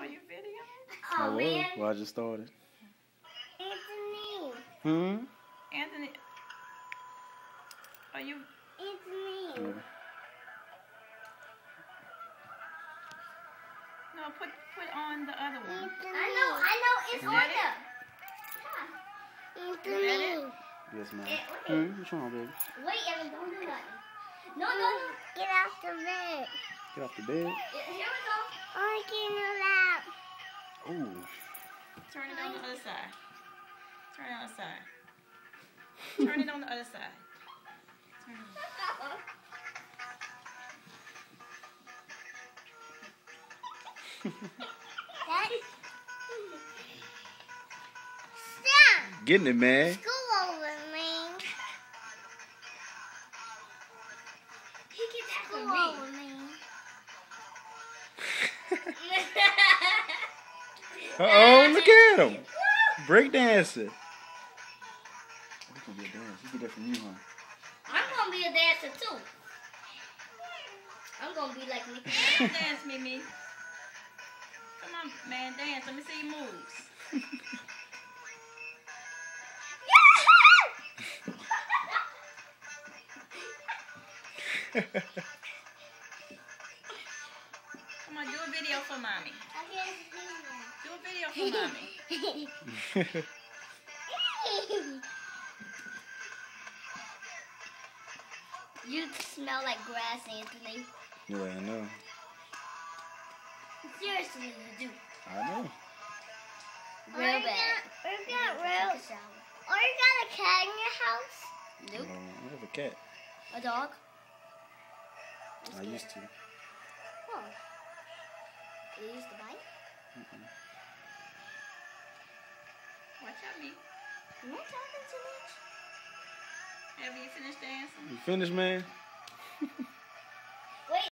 Are you videoing? I was. Well, I just started. Anthony. Anthony. Are you? Anthony. Yeah. No, put on the other one. Anthony. I know. It's on there. Anthony. Yes, ma'am. What's wrong, baby? Wait, Evan, don't do that. No. Get off the bed. Get off the bed. Here we go. Oh, get it out. Ooh. Turn it on the other side. Turn it on the side. Turn it on the other side. Turn it on. Stop. Getting it, man. School over, man. He gets school over, man. Uh-oh, look at him. Breakdancing. This gonna be a dance. You get that from you, huh? I'm gonna be a dancer too. I'm gonna be like Mickey. Dance, Mimi. Come on, man, dance. Let me see your moves. Come on, do a video for mommy. Do a video for mommy. You smell like grass, Anthony. Yeah, I know. Seriously, you do. I know. Real bad. Or you got a cat in your house? Nope. I have a cat. A dog? I used to. Oh. You used to bite? Watch out, me. Am I talking too much? Have you finished dancing? You finished, man?